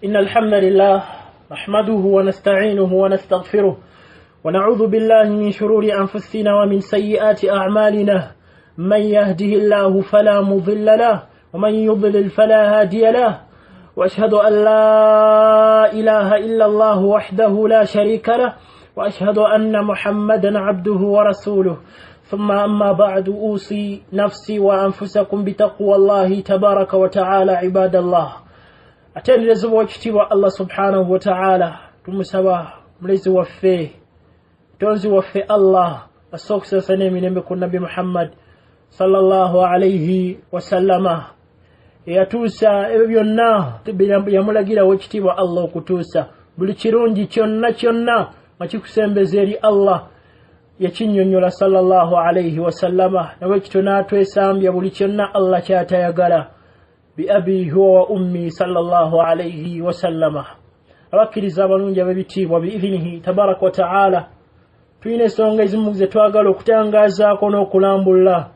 إن الحمد لله نحمده ونستعينه ونستغفره ونعوذ بالله من شرور أنفسنا ومن سيئات أعمالنا من يهده الله فلا مضل له ومن يضلل فلا هادي له وأشهد أن لا إله إلا الله وحده لا شريك له وأشهد أن محمدا عبده ورسوله ثم أما بعد أوصي نفسي وأنفسكم بتقوى الله تبارك وتعالى عباد الله أتنرز وجتبى الله سبحانه وتعالى تمسوا مليز وفيه تنزي وفي الله السوكس سنمي نبيكم نبي محمد صلى الله عليه وسلم yatuusa ebyo byonna yamulagira wekitiibwa Allah okutuusa buli kirungi kyonna nga kikusembeza eri Allah yakinnyonnyola sallallahu alayhi wasallama nawe kityo n'atwesambya buli kyonna Allah kyatayagala bi abi huwa wa ummi sallallahu alayhi wasallama abakkiriza abalungi ab'ebitiibwa biidhinihi tabaraka wa ta'ala tulina ensonga ezimu ze twagala okutangazaako n'okulambula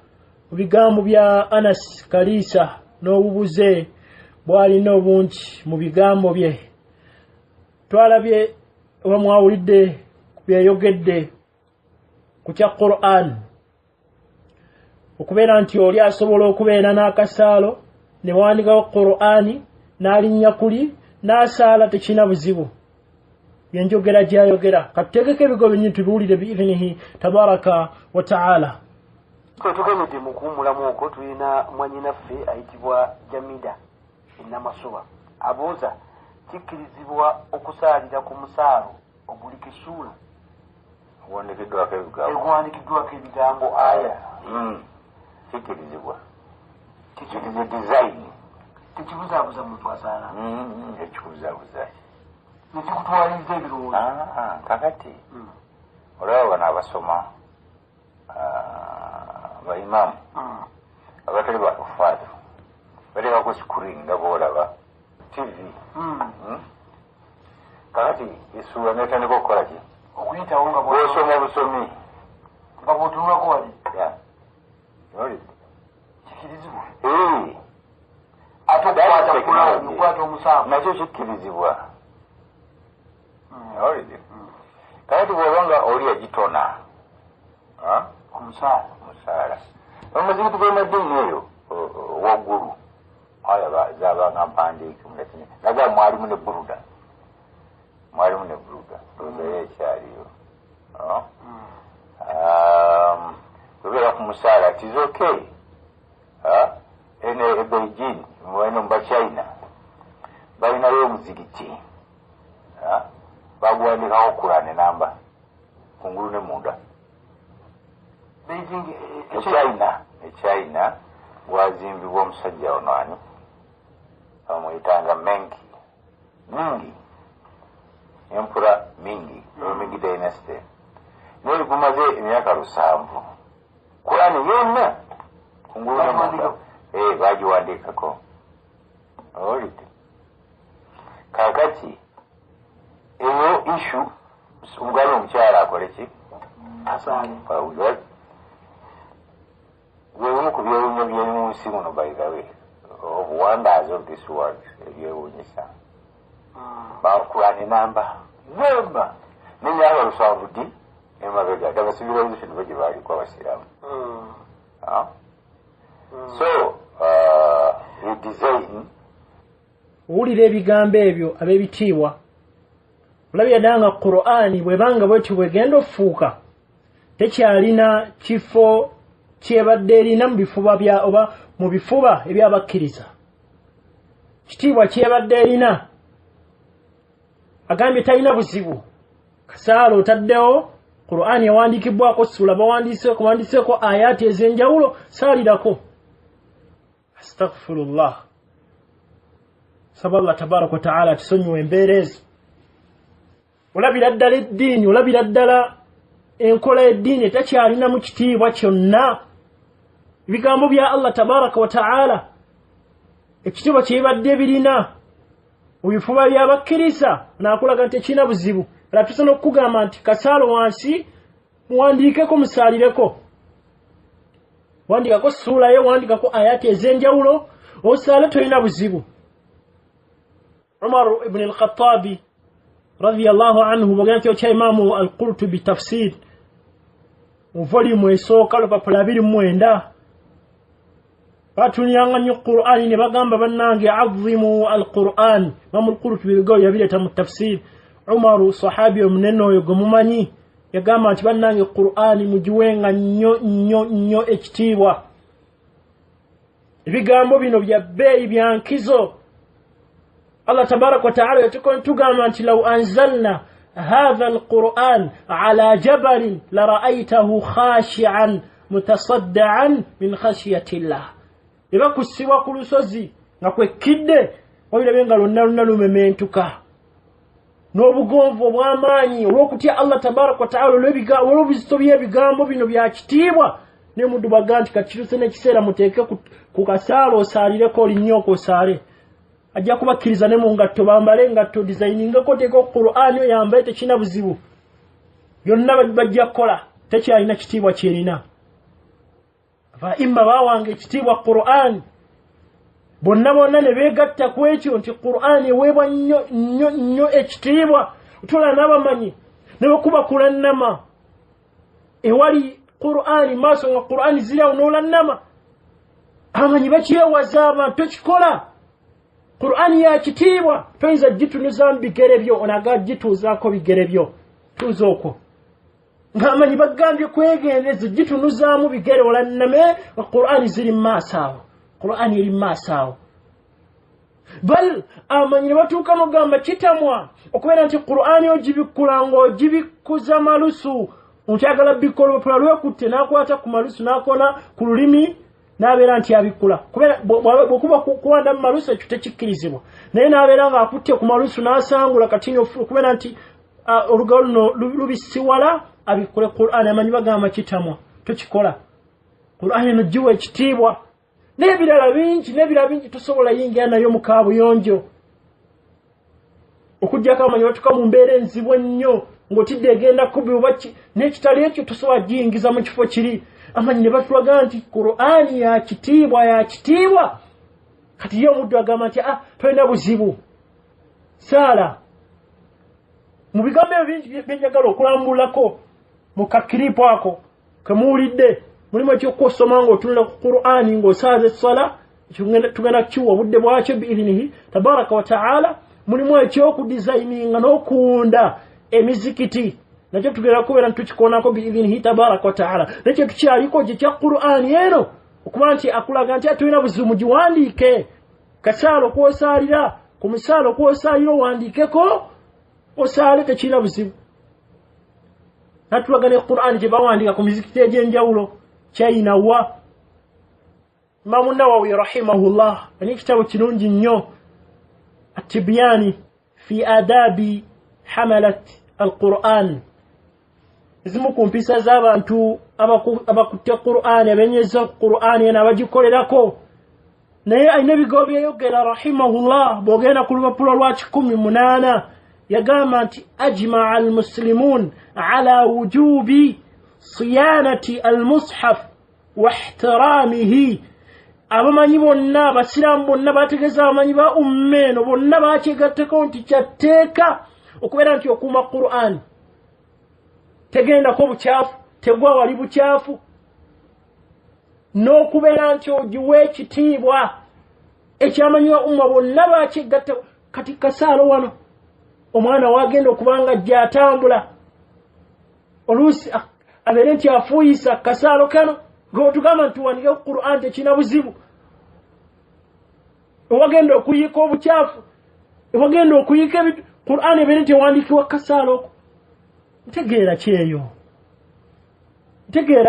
mu bigambo bya Anas Kalisa n'obubuze bwalina obungi mu bigambo bye twalabye oba mwawulidde byeyogedde ku kya Qur'an okubeera nti oli asobola okubeera n'akasaalo ne bawandikawo Qur'ani n'alinnya kuli n'asaala tekina buzibu yenjogera gyayogera katutegeko ebigo binyi tubiwulire biidhinihi tabaraka wa ta'ala. Tugemedde mu kuwummulamu okwo tulina mwannyinaffe ayitibwa Jamida Enamasuba abuuza kikkirizibwa okusaalira ku musaalo ogulika essuula eguwandikiddwako ebigambo aya kikkirizibwa kikirize design tekibuzaabuza muntu asaala ekikubuzaabuza nekikutwaliriza ebirowoozo kakati olaba bano abasoma baimamu abatali bakufaatu balekako screen nga boolaba TV kakati essuula netandika okukola ki okuyitawo nga bwosoma busomi nga bwotunulako wali olidde kikirizibwa ate okukwata omusanvu nakyo kikkirizibwa olidde kakati bw'oba nga oli yagitona omusaala omuzikiti gw'emaddiini eyo waggulu alaba zabanga mpandiiki naga mwalimu ne buruda ozayo ekyaliyo webeera ku musaala tiz okay ene e Beijing eno mu Bachina balinayo omuzikiti baguwandikako Kurani namba kungulu ne munda China wazimbibwa omusajja ono ani bamuyitanga mingi empura mingi Ming dynasty noli gumaze emyaka 7 Kurani yonna kungulu nemunda bagiwandikako olidde kakati eyo issue umugalo omukyala akole ki asaale wewe ku byewuunyo by'emu nsi muno by the way of wonders of this world ebyewuunyisa bakurani namba nemba n'emyaka 7 emabega ddala civilization bwe gye baaliko abasiraamu so design owulira ebigambo ebyo ab'ebitiibwa olabira ddala nga Qur'ani bwebanga bwetyo bwegenda ofuuka tekyalina kifo kyebadde erina mu bifuba bya oba mu bifuba ebyabakkiriza kitiibwa kyebadde erina agambye talina buzibu kasaala otaddewo Qur'ani yawandikibbwako ssuula bawandiseeko ayati ez'enjawulo saalirako astaghfirullah saba Allah tabaraka wa ta'ala tusonyiwe embeera ezo olabira ddala eddiini olabira ddala enkola y'eddiini etakyalina mu kitiibwa kyonna ebigambo bya Allah tabaraka wa ta'ala ekitiibwa kyebadde birina mu bifuba by'abakkiriza naakulaga nti ekirina buzibu era tusobola okukugamba nti kasaalo wansi muwandiikeko musaalireko wandikako ssuulayo wandikako ayati ez'enjawulo osaale tolina buzibu عمر بن الخطاب رضي الله عنه وقالت يوشا إمام القرطبي تفسير وفوليوم يسوكا لبابلا بير مويندا باتونيانغا نيو القرآن نبغام ببنانجي عظموا القرآن إمام القرطبي بيقول يبيلة تم التفسير عمر صحابي مننو يقوماني يقام تبنانجي القرآن مجوينغا نيو اجتيوا ibigambo bino bya bei byankizo Allah tabarak wa ta'ala yatukon tugamba nti law anzalna hadha alquran ala jabal la ra'aytahu khashi'an mutasaddian min khashyati Allah iba kusiwa ku lusozi nga kwekidde wabira benga lonna lumementuka n'obugonvu obw'amaanyi olw'okutya Allah tabarak wa ta'ala olw'ebizito by'ebigambo bino bya kitiibwa ne muddu baganti kakiruse n'ekiseera muteeke ku kasaalo osaalireko linnyoko osaale ajja kubakkiriza ne mu ngatto bambale ngatto designingako teeko Qur'ani oyambaye tekina buzibu byonna bajja kukola tekyalina kitiibwa kyerina fa imma bawange ekitiibwa Qur'ani bonna ne beegatta ku ekyo nti Qur'ani eweebwa nnyo ekitiibwa otola n'abamanyi ne bakuba kulannama ewali Qur'ani maaso nga Qur'ani zirawo n'olannama amanyi bakyewaza abantu tekikola Qur'ani ya kitiibwa toyinza gitunuza mu bigere byo onaga gituuzaako bigere byo tuuza okwo ng'amanyi bagambye kwegendereza gitunuzaamu bigere olanname Qur'ani ziri mu maaso awo Qur'ani eri mu maaso awo bal amanyi ne batuuka mugamba kitamwa okubeera nti Qur'ani ogibikkula ng'ogibikkuza malusu onkyagala bikola bapula lwekutte n'akwata ku malusu n'akona ku lulimi n'abeera nti abikkula kubeera bw'okuba kuwanda mu malusu ekyo tekikkirizibwa naye n'abeera ng'akutte ku malusu n'asangula katinyo okubeera nti olugalo luno lubisiwala abikkule Qur'ani amanyi bagamba kitamwa tokikola Qur'ani eno giwa ekitiibwa n'ebirala bingi tosobola yingira nayo mu kaabuyonjo okuggyako amanyi batuka mu mbeera enzibu ennyo ng'otidde egenda kubibwa n'ekitali ekyo tosobola giyingiza mu kifo kiri amanyi ne batulaga nti Qur'ani ya kitiibwa kati ye omuddu agamba nti tolina buzibu saala mu bigambo ebyo byenjagala okulambulako mu kakiripo ako kemuwulidde mulimu ekyokusoma ng'otunula ku Qur'ani ng'osaaza essala tugenda kukiwa obudde bwakyo biidhinihi tabaraka wa ta'ala mulimu ekyokudizayininga n'okuwunda emizikiti nakyo tugenda kubeera ntukikoonako biidhinihi tabaraka wa ta'ala nakyo tukyaliko gye kya Qur'ani eno okuba nti akulaga nti tulina buzibu mugiwandiike kasaalo kwosaalira ku misaalo kwosaalira owandiikeko osaale tekirina buzibu natulaga ne Qur'ani gye bawandiika ku mizikiti egy'enjawulo kyayina wa Imaamu Nawawi rahimahullah ani ekitabo kirungi nnyo At-Tibyani fi adabi hamalat al-Qur'an zimu ku mpisa z'abantu abakutte Qur'ani abenyeza Qur'ani ena abagikolerako naye alina ebigambo byeyogera rahimahullah bw'ogenda ku lupapula lwa 18 yagamba nti ajmaa al-muslimun ala wujubi siyanati al-mushaf wa ihtiramihi abamanyi bonna abasiraamu bonna bategeeza abamanyi ba ummeno bonna bakyegatteko nti kyatteeka okubeera nti okuuma Qur'ani tegendako bukyafu tegwa wali bukyafu n'okubeera nti ogiwa ekitiibwa ekyamanyiwa umma bonna bakyegatta kati kasaalo wano omwana wagenda okubanga gy'atambula oluusi abeere nti afuuyisa kasaalo kano ng'otugamba nti wandike Qur'ani tekina buzibu ewagenda okuyiika obukyafu ewagenda okuyiika Qur'ani ebeere nti ewandiikibwa kasaalo oko ntegeera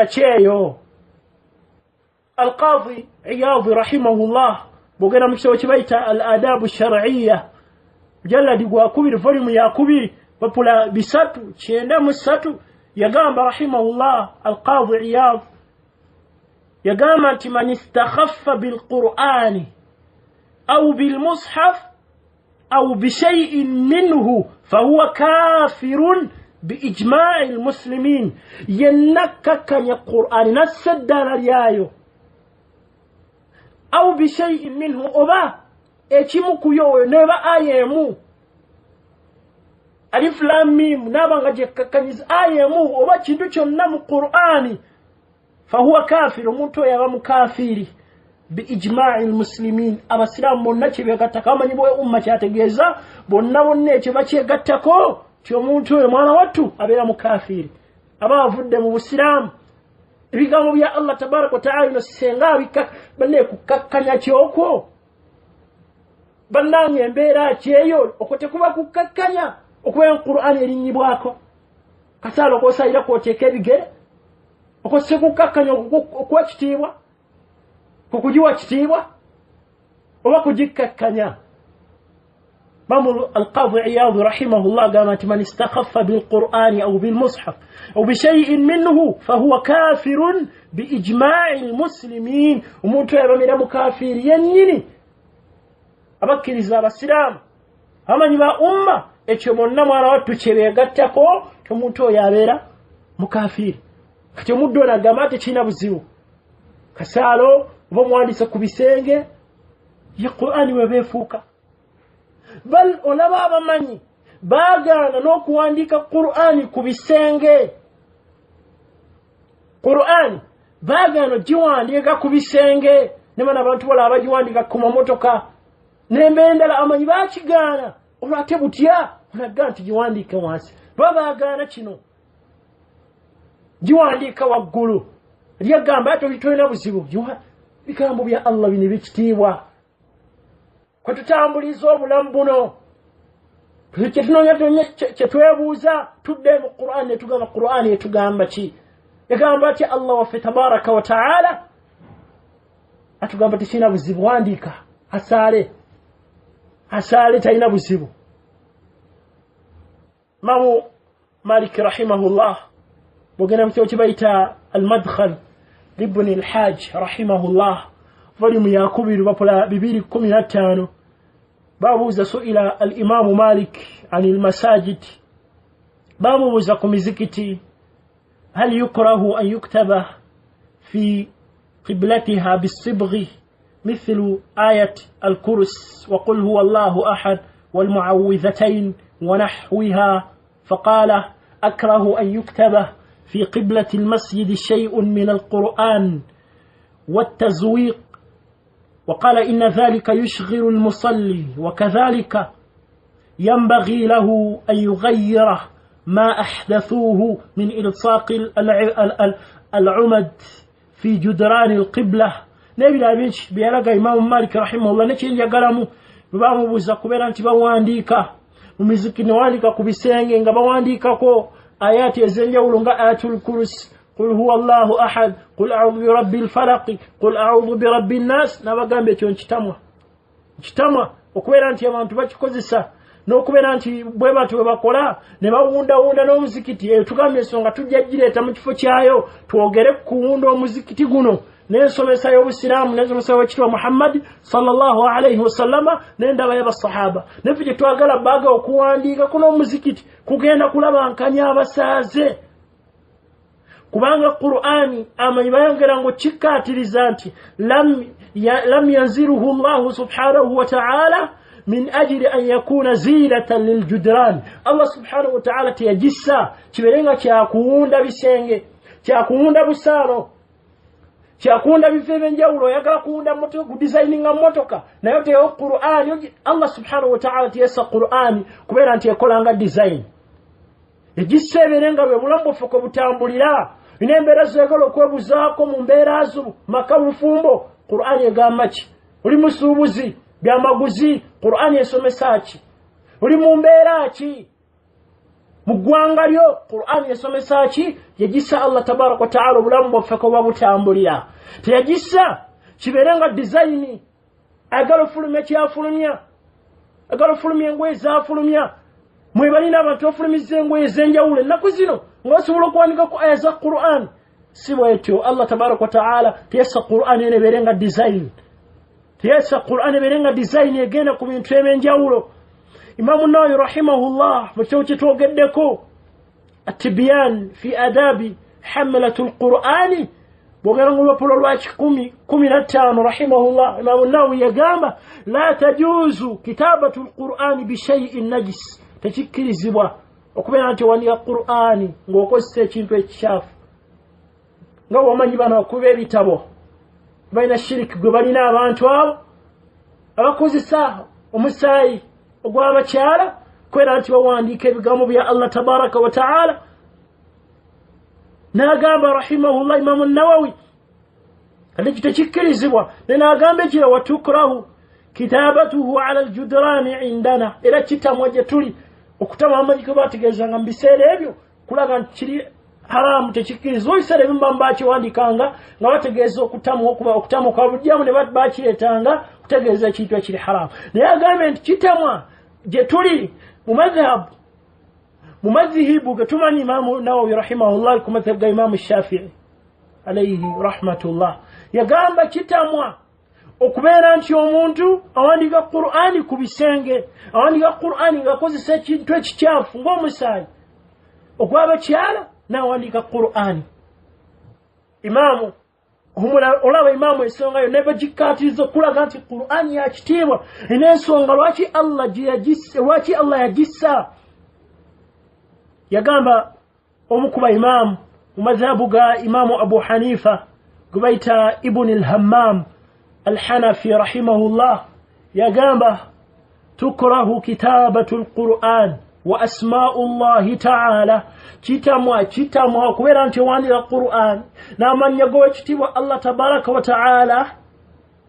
kyeyo Al-Qadhi Iyadh rahimahullah bw'ogenda mu kitabo kye bayita al-adabu shar'iyya mujalladi gwa 2 volume ya 2 papula 393 yagamba rahimahullah Al-Qadhi Iyadh yagamba nti man istakhaffa bil-Qur'ani aw bil-mushaf aw bi shay'in minhu fahuwa kafirun بإجماع المسلمين ينكك القرآن نسدنا ليايو أو بشيء منه أبا ekimu kuyo neba ayemu alif lam mim nabanga je kakkanyiza ayemu oba kintu kyonna mu Qur'ani fahuwa kafir omuntu yaba mukafiri biijma'i almuslimin abasilamu bonna kyebegatta kamanyi bwe umma kyategeeza bonna ekyo bakyegattako ti omuntu oyo mwana wattu abeera mukafiri aba avudde mu busilamu ebigambo bya Allah tabaraka wa ta'ala senga abika banne kukakkanya kyokwo bannange embeera kyeyo okotekuba kukakkanya okuba Qur'ani erinyibwako kasalo kosaira kwoteeka ebigere okose kukakkanya okuwa kitiibwa kukujiwa kitiibwa oba kujikakkanya Imam al-Qadhi Iyad rahimahullah قالت من استخف بالقرآن أو بالمصحف أو بشيء منه فهو كافر بإجماع المسلمين وموتو يبمي مكافر ينيني أبكر إزاب السلام أما نبا أمة ekimonna mwana wattu kyebegattako tomuntu oyo abeera mukafiri kati omuddu ono agamba tekirina buzibu kasaalo oba omwandisa ku bisenge ye Qur'ani webeefuuka bal olaba abamanyi baagaana n'okuwandiika Qur'ani ku bisenge Qur'ani baagaana giwandiika ku bisenge ne bana abantu bala abagiwandiika ku mamotoka n'embeera endala amanyi baakigaana olwate butya olaga nti giwandiika wansi babaagaana kino giwandiika waggulu lyagamba ate tolina buzibu bigambo bya Allah bino bikitiibwa kwe tutambuliza obulamu buno kyetunoonya kyetwebuuza tudde mu Qur'ani netugamba Qur'ani etugamba ki egamba ati Allah waffe tabaraka wa ta'ala atugamba tisina buzibu wandiika asaale talina buzibu Imam Malik rahimahullah bogena mukyo kibayita al-Madkhal ibn al-Hajj rahimahullah volume ya 215 babuuza suila al-Imam Malik عن المساجد babuuza ku mizikiti هل يكره أن يكتب في قبلتها بالصبغ مثل آية الكرس وقل هو الله أحد والمعوذتين ونحوها فقال أكره أن يكتب في قبلة المسجد شيء من القرآن والتزويق وقال إن ذلك يشغل المصلي وكذلك ينبغي له أن يغير ما أحدثوه من إلصاق العمد في جدران القبلة نبي لابنش بيلاقى إمام مالك رحمه الله نكين يقرمو ببامو بوزا كبيران تبا وانديكا ومزكي نوانديكا كبسينجي نغبا وانديكا كو آيات يزنجاولو نغا آيات الكرس قل هو الله أحد قل أعوذ برب الفلق قل أعوذ برب الناس نبا قامبه تيون chitama okubeera nti abantu bakikozesa n'okubeera nti bwe batu bwe bakola ne bawunda n'omuzikiti tugambye ensonga tujja gireeta mu kifo kyayo twogere kuwunda omuzikiti guno n'ensomesa y'obusiraamu n'ensomesa y'ekitwa Muhammad sallallahu alayhi wasallama n'endaba y'abasahaba naffe gye twagala baga okuwandiika kuno omuzikiti kugenda kulabankanya abasaaze kubanga Qur'ani amanyi bayongera ngo kikkaatiriza nti lam yanziruhu Allah subhanahu wa ta'ala من أجل أن يكون زينة للجدران الله سبحانه وتعالى تيجسا كبيرينغا كيكون بسينغ كيكون بسارو كيكون بفيبن جولو يكون موتوكا ديزاينينغا موتوكا نايوتي القرآن الله سبحانه وتعالى تيسا القرآن كبيران تيكولانغا ديزاين يجسا بيرينغا بمولامبو فوكو بتامبوليلا inembera zegolo kwebuzaako mu mbeera zo makabufumbo Qur'ani egambaki uli musuubuzi byamaguzi Qur'ani esomesa ki uli mu mbeera ki mu ggwanga lyo Qur'ani esomesa ki yagisa Allah tabaraka wa ta'ala obulamu bwaffe ko babutambulira teyagisa kibeerenga design agalo fulumya kyafulumya agalo fulumya engoye zaafulumya mwebalina abantu ofulumiza engoye ez'enjawulo ennaku zino ngasobola okuwandika ku aya za Qur'an si bwetyo Allah tabaraka wa ta'ala teyassa Qur'an ebeerenga design teyassa Qur'an ebeerenga design egenda ku bintu ebyenjawulo Imam Nawawi rahimahullah mukyo kitwogeddeko atibyan fi adabi hamalatul Qur'ani bogera ngulupapuro lwa 15 rahimahullah Imam an-Nawawi yagamba la tajuzu kitabatu al-Qur'an bi shay'in najis tekikirizibwa okubeera nti wandika Qur'ani ng'okozesa ekintu ekikyafu nga wamanyi bano okuba ebitabo balina shiriki gwe balina abantu abo abakozesa omusaayi ogw'abakyala kwera nti bawandiika ebigambo bya Allah tabaraka wa ta'ala n'agamba rahimahullah Imam an-Nawawi aliki tekikirizibwa n'agamba ekira watukrahu kitabatuhu ala al-judrani indana era kitamwa gye tuli okutama amanyiko bategeeza nga mbiseera ebyo kulaga nti kiri haramu tekikirizibwa ebiseera ebimu bakiwandikanga nga bategeeza okutamwa kwa bujjamu ne bakireetanga kutegeeza ekintu ekiri haramu naye agambe nti kitamwa gye tuli mu madhihibu ge tumanyi Imaamu Nawawi rahimahullah ku madhhabu ga Imaamu Shafi'i alayhi rahmatullah yagamba kitamwa okubeera nti omuntu awandika Qur'ani ku bisenge awandika Qur'ani ng'akozesa ekintu ekikyafu ng'omusaayi ogw'abakyala n'awandika Qur'ani Imaamu olaba Imaamu ensonga yo nebagikkaatiriza okulaga nti Qur'ani yakitiibwa n'ensonga lwaki Allah yagissa yagamba omukuba Imaamu mu madhhabu ga Imaamu Abu Hanifa gwe bayita Ibn al-Hammam al-Hanafi rahimahullah yagamba tukrahu kitabatu al-Qur'an wa asma'u Allah ta'ala kitamwa okubeera nti wandika Qur'an n'amannya g'ekitiibwa Allah tabaraka wa ta'ala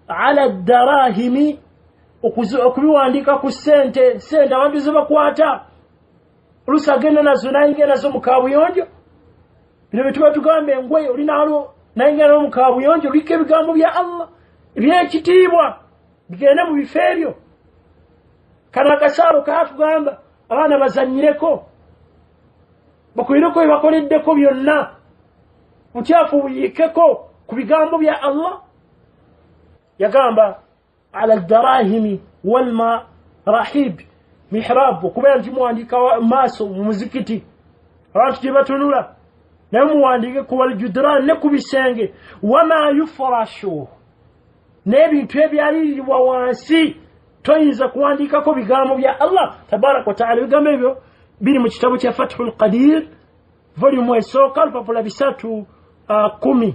ala darahimi okubiwandika ku sente abantu ze bakwata oluusi agenda nazo nayingira nazo mu kaabuyonjo bino bye tuba tugamba engoye olinaalo nayingira nazo mu kaabuyonjo oliko ebigambo bya Allah ebyekitiibwa bigende mu bifo ebyo kana akasaalo kaatugamba abaana bazanyireko bakolireko bye bakoleddeko byonna bukyafu buyiikeko ku bigambo bya Allah yagamba ala darahimi walmarahib mihrab okubeera nti muwandika maaso mu muzikiti abantu gye batunula naye muwandike ku waljudran ne ku bisenge wama yufrashu n'ebintu ebyalirirwa wansi toyinza kuwandikako bigambo bya Allah tabaraka wa ta'ala bigambo ebyo biri mu kitabu kya Fathul Qadir volume esooka olupapula 310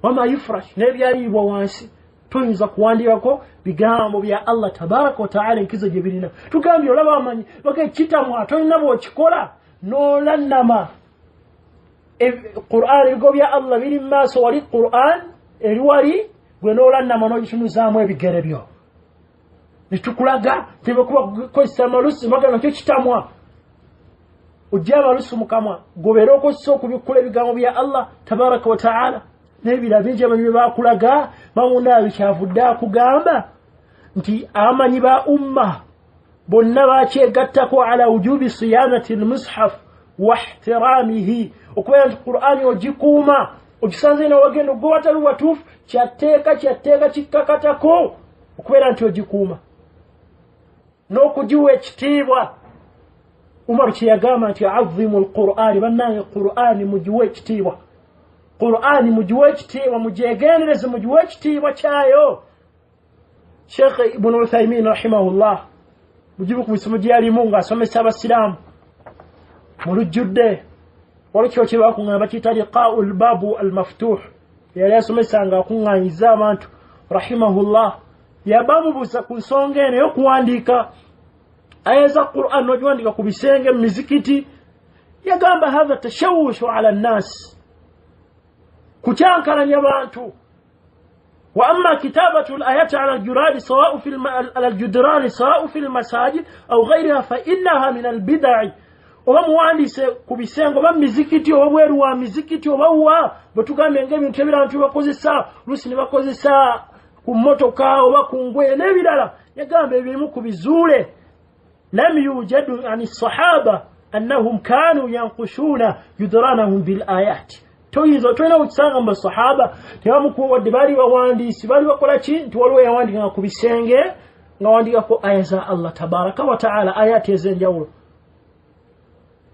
wama yufrash n'ebyalirirwa wansi toyinza kuwandikako bigambo bya Allah tabaraka wa ta'ala enkizo gye birina tugambye olaba amanyi baka kitamwa toyina bw'okikola n'olannama Qur'an ebigo bya Allah biri mu maaso wali Qur'an eri wali gwe n'olannama n'ogitunuzaamu ebigere byo netukulaga tebekuba kukozesa amalusu magana kyo kitamwa ojja amalusu mukamwa gobeera okozesa okubikula ebigambo bya Allah tabaraka wa ta'ala n'ebira bingi amanyi bye bakulaga mawunda bikyavudde akugamba nti amanyi ba umma bonna bakyegattako ala wujubi siyanati al-mushaf wa ihtiramihi okubeera nti Qur'ani ogikuuma ogisanze na wagendo gwe watali watuufu kyatteeka kikkakatako okubeera nti ogikuuma n'okugiwa ekitiibwa Umar kyeyagamba nti azzimu al-Qur'ani bannange Qur'ani mugiwe ekitiibwa Qur'ani mugiwe ekitiibwa mugyegendereze mugiwe ekitiibwa kyayo Sheikh Ibn Uthaymin rahimahullah mugibu ku misomo gye yalimu ng'asomesa abasiraamu mu lujjudde walikyo kye bakuŋŋaanya bakiyita liqaa'ul baabu al-maftuh yali asomesanga akuŋŋaanyiza abantu rahimahullah yabamubuuza ku nsonga eno y'okuwandiika aya za Qur'an n'ogiwandika ku bisenge mu mizikiti yagamba hadha tashawushu ala nnaasi kukyankalanya abantu wa amma kitabatu al-ayati ala al-judrani sawa'u fi al-masajid aw ghayriha fa innaha min al-bid'i oba muwandise ku bisengo oba mizikiti oba bweru wa mizikiti oba wa bwe tugambye ng'ebintu ebirala bakozesa lusi ne bakozesa ku mmotoka oba ku ngoye n'ebirala yagamba ebimu ku bizuule lam yujadu ani sahaba annahum kanu yanqushuna judranahum bil ayati toyina okisanga mu sahaba tebamukuwadde baali bawandiisi baali bakola ki nti waliwo yawandika ku bisenge nga wandikako aya za Allah tabaraka wa ta'ala ayati ez'enjawulo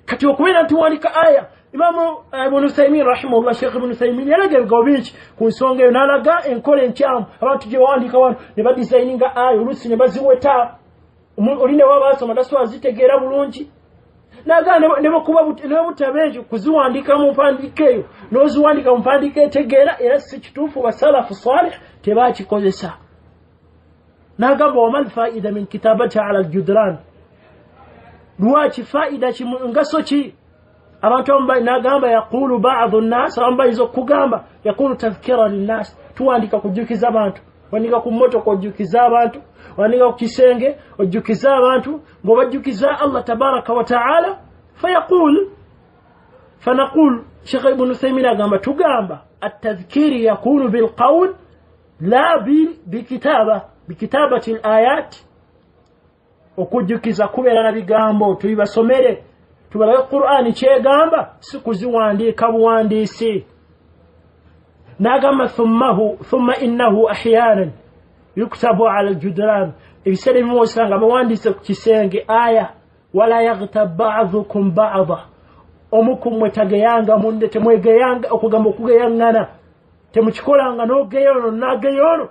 kati okubeera nti wandika aya Imamu Ibn Uthaymeen rahimahullah, Sheikh Ibn Uthaymeen yalaga bingi ku nsonga eyo, n'alaga enkola enkyamu abantu gye bawandiika wano ne badesigninga ayo oluusi ne baziweta oli ne waba asoma tasobola zitegeera bulungi, n'agamba ne bakuba ne butabengi kuziwandiika mu mpandiika eyo n'oziwandiika mu mpandiika etegeera era si kituufu basalafu salih tebakikozesa. N'agamba wa mal faida min kitabati ala aljudran, lwaki faida ngaso ki abantu abamu n'agamba yaqulu ba'dhu an-nas abamu bayinza okugamba yakunu tadhkira linnas, tuwandika kujjukiza abantu, wandika ku mmotoka ojjukiza abantu, wandika ku kisenge ojjukiza abantu ng'obajjukiza Allah tabaraka wa ta'ala. fanaqul Sheikh Ibn Uthaymeen agamba tugamba at-tadhkiri yakunu bil qawl la bikitabati al-ayat, okujjukiza kubeera na bigambo tubibasomere tubalabe Qur'ani kyegamba, si kuziwandiika buwandiisi. N'agamba thumma innahu ahyanan yuktabu ala aljudran, ebiseera ebimu osanga bawandiise ku kisenge aya wala yaghtab ba'dhukum ba'dha, omukumwe tageyanga munne, temwegeyanga okugamba okugeyaŋŋana, temukikolanga n'ogeyono n'ageyono.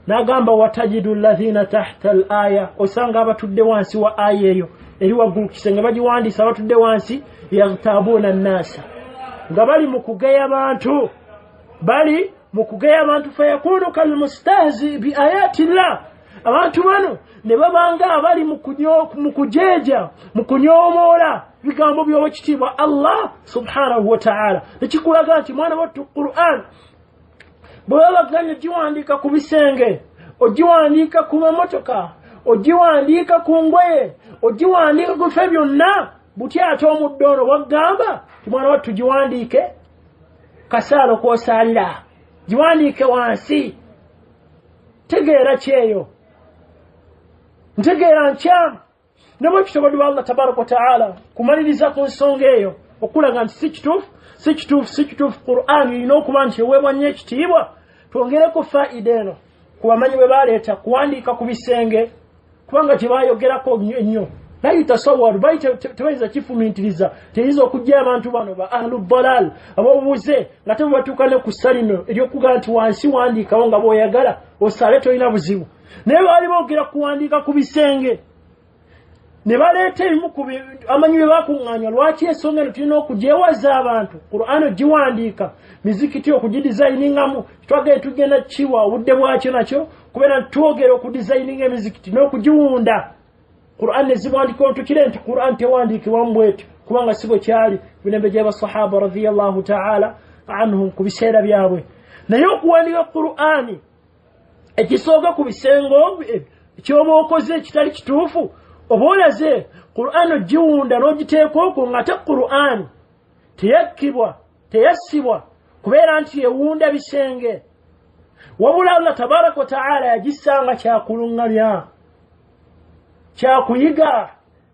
N'agamba watajidu alladhina tahta al-aya, osanga abatudde wansi wa aya eyo eri waggulu kisenge bagiwandiisa abatudde wansi yaghtabuna an-nasa, nga bali mu kugeya abantu, fayakunu kalmustahzi bi ayati llah, abantu bano ne babanga abali mu kujeja mu kunyoomoola bigambo by'owekitiibwa Allah subhanahu wa ta'ala. Nekikulaga nti mwana wattu Qur'an bwe babaganya ogiwandiika ku bisenge, ogiwandiika ku mamotoka, ogiwandiika ku ngoye, ogiwandiika ku bifo byonna, butya ate omuddo ono wagamba ti mwana wattu giwandiike kasaalo kw'osaalira, giwandiike wansi. Tegeera kyeyo, ntegeera nkyamu ne bwe kitobodde Allah tabaraka wa ta'ala kumaliriza ku nsonga eyo okulaga nti si kituufu Qur'an erina okuba nti eweebwa nnyo ekitiibwa. Twongereko faida eno ku bamanyi bwe baleeta kuwandiika ku bisenge, kubanga tebayogerako nnyo naye tasawwaru bali tebayinza kifumiitiriza, teyinza okujja abantu bano ba ahlu dalal abobubuze nga tebatuuka ne ku salino eryokugamba nti wansi wandiikawo nga bw'oyagala osale tolina buzibu. Naye baali boogera kuwandiika ku bisenge ne baleeta ebimu ku amanyi bye bakuŋŋaanya. Lwaki ensonga eno tulina okugyewaza abantu? Qur'an ogiwandiika, mizikiti okugidesigningamu, twagenda tugenda kiwa obudde bwakyo nakyo kubeera twogera okudesigninga emizikiti n'okugiwunda. Qur'an neziwandiika ntukire nti Qur'an tewandiikibwamu bwetyo, kubanga si bwe kyali emirembe gy'abasahaba radiyallahu ta'ala anhum ku biseera byabwe. Naye okuwandiika Qur'ani ekisooka ku bisengo ekyoba okoze ekitali kituufu, oba olaze Qur'an ogiwunda n'ogiteeka okwo ng'ate Qur'an teyakkibwa teyassibwa kubeera nti ewunda bisenge, wabula Allah tabaraka wa ta'ala yagissanga kyakuluŋŋamya, kyakuyiga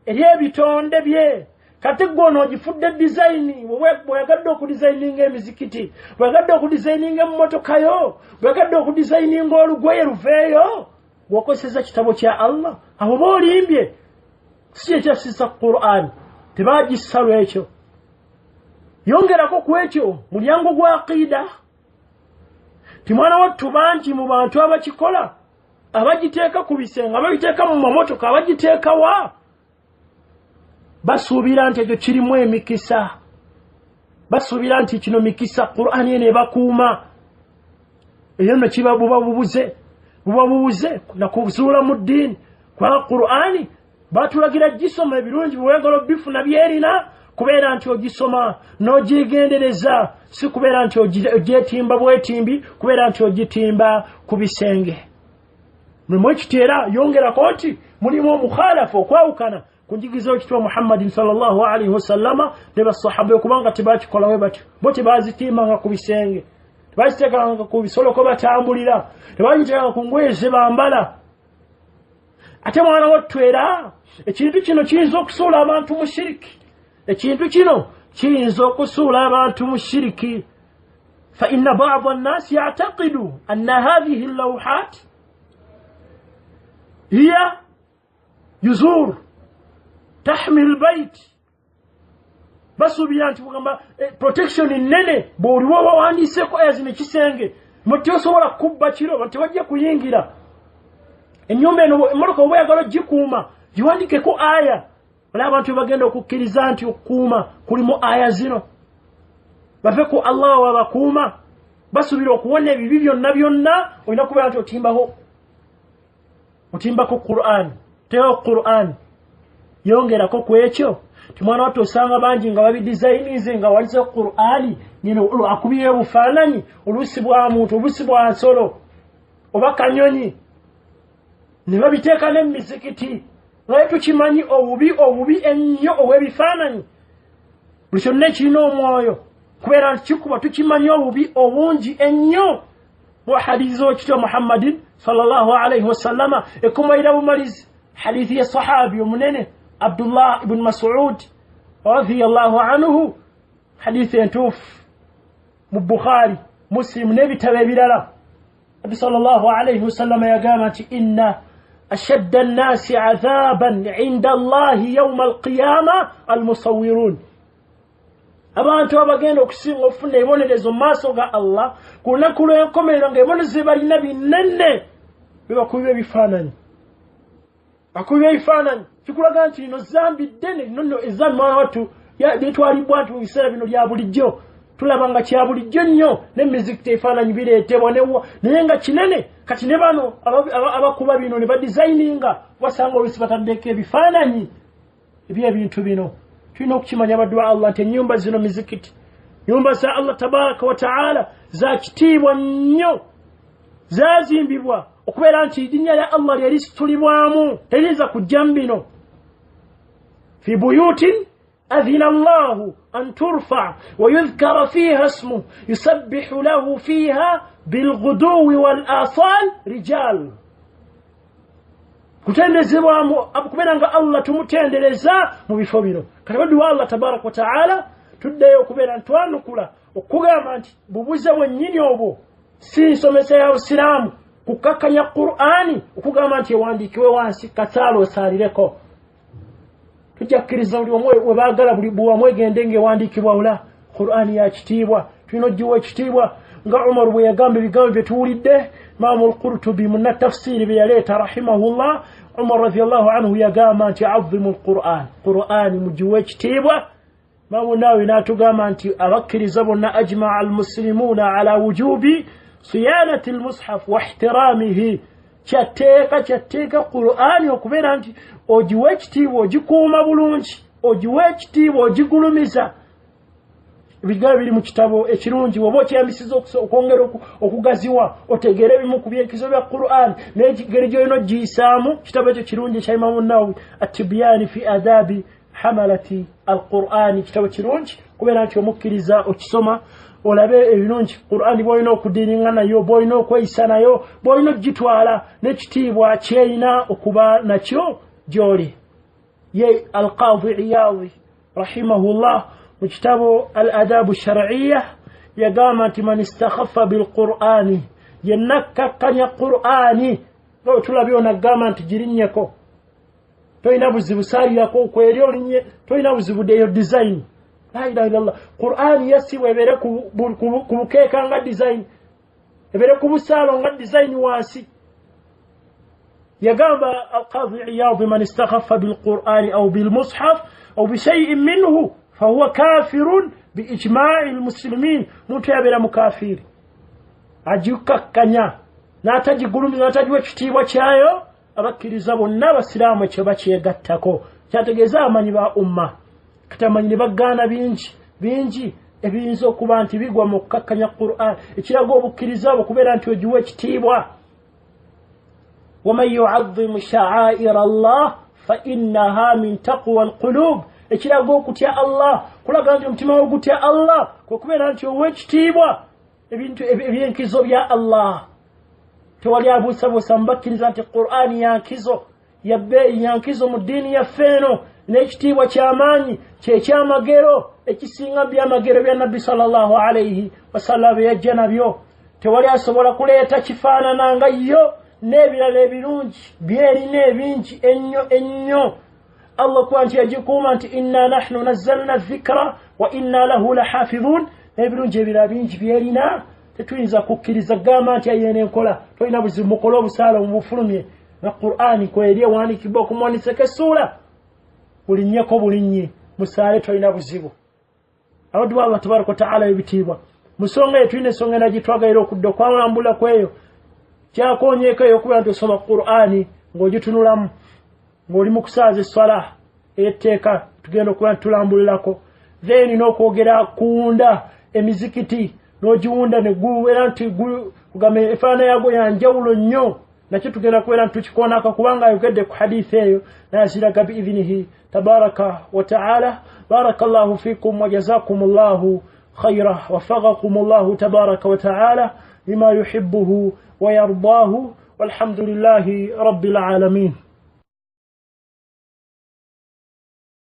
eri ebitonde bye. Kati gwe onoogifudde dizayini, bweyagadde okudizayininga emizikiti, bweyagadde okudizayininga emmotoka yo, bweyagadde okudizayininga olugoye luveeyo, bw'okozesa kitabo kya Allah, abo boolimbye. Si ekyasisa Qur'an, tebagissa lwekyo. Yongerako ku ekyo mulyango gwa aqida, timwana wattu bangi mu bantu abakikola, abagiteeka ku bisenge, abagiteeka mu mamotoka, abagiteeka wa basuubira nti ekyo kirimu emikisa, basuubira nti kino mikisa Qur'an eno ebakuuma. Eyo nno kiba bubabubuze na kuzuula mu ddiini kwa Qur'ani. Batulagira gisoma ebirungi bwegala bifuna byerina, kubeera nti ogisoma n'ogigendereza, si kubeera nti ogyetimba bwetimbi, kubeera nti ogitimba ku bisenge. Mulimu ekiteera yongerako nti mulimu omukhalafu okwawukana ku njigiza ekitwa Muhammadin sallallahu alaihi wasallama ne basahaba, kubanga tebakikola bwe batyo. Bo tebazitimbanga ku bisenge, tebaziteekanga ku bisoloko batambulira, tebagiteekanga ku ngoye ze bambala. Ate mwana wattu era ekintu kino kiyinza okusuula abantu mu shiriki, ekintu kino kiyinza okusuula abantu mu shiriki. Fa inna ba'd an-nas ya'taqidu anna hadhihi al-lawhat hiya yuzur tahmi al-bayt basubira nti kugamba protection nene bw'oliwo bawandiiseko aya zino ekisenge muti osobola kubba kiro bati wajja kuyingira ennyumba eno emmotoka oba oyagala ogikuuma giwandikeko aya wala abantu bagenda okukkiriza nti okukuuma kulimu aya zino bave ku Allah wabakuuma basubira okuwona ebibi byonna byonna olina kubeera nti otimbako Qur'an teo Qur'an yongerako ku ekyo timwana watu osanga bangi nga babidesignize nga walize Qur'ani nyino akubiye bufaananyi olusi bwa muntu olusi bwa nsolo oba kanyonyi ne babiteeka n'emizikiti naye tukimanyi obubi ennyo obw'ebifaananyi buli kyonna ekirina omwoyo kubeera nti kikuba tukimanyi obubi obungi ennyo mu hadithi w'ekityo Muhammadin sallallahu alayhi wasallama ekumayira bumalizi hadithi ya sahabi omunene Abdullah ibn Mas'ud radiyallahu anhu hadithi entuufu mu Bukhari Muslim n'ebitabo ebirala Nabi sallallahu alayhi wasallama yagamba nti inna ashadda an-nasi 'adhaban 'inda Allahi yawm al-qiyamah al-musawwirun abantu abagenda okusinga okufuna ebibonerezo mu maaso ga Allah ku lunaku lw'enkomerero ng'ebibonerezo balina binene bibakubira ebifaananyi akubira ebifaananyi kikulaga nti lino zambi ddene lino ezambi mwana wattu lyetwalibwa nti mu biseera bino lya bulijjo tulaba nga kya bulijjo nnyo n'emizikiti ebifaananyi bireetebwa naye nga kinene kati ne bano abakuba bino ne badesigninga basanga olusi bataddeko ebifaananyi eby'ebintu bino tulina okukimanya abaddu ba Allah nti ennyumba zino mizikiti nyumba za Allah tabaraka wa ta'ala za kitiibwa nnyo zazimbibwa okubeera nti erinnya lya Allah lyali situlibwamu teriyinza kujja mu bino fi buyutin adhina Allahu an turfa wa yudhkara fiha ismuhu yusabbihu lahu fiha bilghuduwi wal asal rijal kutendezebwamu kubeera nga Allah tumutendereza mu bifo bino kati baddu wa Allah tabaraka wa ta'ala tuddeyo okubeera ntwanukula okugamba nti bubuze bwennyini obwo si nsomesa ya Busiraamu kukakkanya Qur'ani okugamba nti ewandiikiwe wansi kataalo osaalireko tujja kukkiriza buli omwe we baagala buli bwamwegende ng'ewandiikibwa wula Qur'ani ya kitiibwa tulina oggiwa ekitiibwa nga Umar bwe yagamba ebigambo bye tuwulidde Imaamu al-Qurtubi munna tafsiri bye yaleeta rahimahullah Umar radiyallahu anhu yagamba nti azzimu al-Qur'an Qur'ani mugiwe ekitiibwa Imaamu Nawawi n'atugamba nti abakkiriza bonna ajma'a al-muslimuuna ala wujubi siyanati al-mushaf wa ihtiramihi kyateeka Qur'ani okubeera nti ogiwe ekitiibwa ogikuuma bulungi ogiwe ekitiibwa ogigulumiza ebigambo biri mu kitabo ekirungi oba okyambisiza okwongera okugaziwa otegeera ebimu ku byenkizo bya Qur'an n'engeri gy'olina ogiyisaamu kitabo ekyo kirungi ekya Imaamu Nawawi at-Tibyan fi adabi hamalati al-Qur'ani kitabo kirungi kubeera nti omukkiriza okisoma olabe ebirungi Qur'ani bw'olina okudiringa nayo bw'olina okweyisa nayo bw'olina okugitwala n'ekitiibwa kyeyina okuba nakyo gy'oli ye al-Qadi Iyadi rahimahullah mu kitabo al-adabu shar'iyya yagamba nti man istakhaffa bil-Qur'ani yenna akkakkanya Qur'ani tulabye onagamba nti girinnyeko tolina buzibu saalirako okweri olinnye tolina buzibu deyo design la ilaha illallah Qur'ani yasibwa ebeere ku bukeeka nga design ebeere ku busaalo nga design wansi yagamba al-Qadi Iyad man istakhaffa bil-Qur'ani aw bil-mushaf aw bi shay'in minhu fahuwa kafirun bi ijma'i al-muslimin muntu yabeera mukafiri agikakkanya n'atagigulumiza n'atagiwa ekitiibwa kyayo abakkiriza bonna abasiraamu ekyo bakyegattako kyategeeza amanyi ba umma katamanyi ne bagaana bingi ebiyinza okuba nti bigwa mu kukakkanya Qur'an ekiraga obukkiriza bwo kubeera nti ogiwa ekitiibwa waman yu'azzimu sha'aira Allah fa innaha min taqwa al-qulub ekiraga okutya Allah kulaga nti omutima ogutya Allah kwe kubeera nti owa ekitiibwa ebintu ebyenkizo bya Allah tewali abuusabuusa mubakkiriza nti Qur'ani yankizo yabbeeyi yankizo mu ddiini yaffe eno n'ekitiibwa ky'amaanyi kyekyamagero ekisinga byamagero bya Nabbi sallallahu alayhi wasallam yajja nabyo tewali asobola kuleeta kifaanana nga yo n'ebirala ebirungi byerina ebingi ennyo Allah kuba nti yagikuuma nti inna nahnu nazzalna dhikra wa inna lahu lahafidhun ebirungi ebirala bingi byerina tetuyinza kukkiriza gamba nti ayene enkola tolina buzibu mukola obusaala mu bufulumye na Qur'ani kweri ewandiikibwa okumwanisako essuula bulinnyeko bulinnyi musaale tolina buzibu abaddu Allah tabaraka wa ta'ala ebitiibwa musonga eyo tulina ensonga nagitwagalira okudda okwawulambula kweyo kyakonyeeko okuba nti osoma Qur'ani ng'ogitunulamu ng'oli mu kusaaza essala ey'etteeka tugenda okuba ntitulambulirako then n'okwogera kuwunda emizikiti n'ogiwunda ne gubeera nti kugamba efaana yago yanjawulo nnyo nakyo tugenda kubeera nti tukikoonaka kubanga ayogedde ku hadithi eyo naziraga biidhinihi tabaraka wa ta'ala barakallahu fikum wa jazakumullahu خيرا وفقكم الله تبارك وتعالى لما يحبه ويرضاه والحمد لله رب العالمين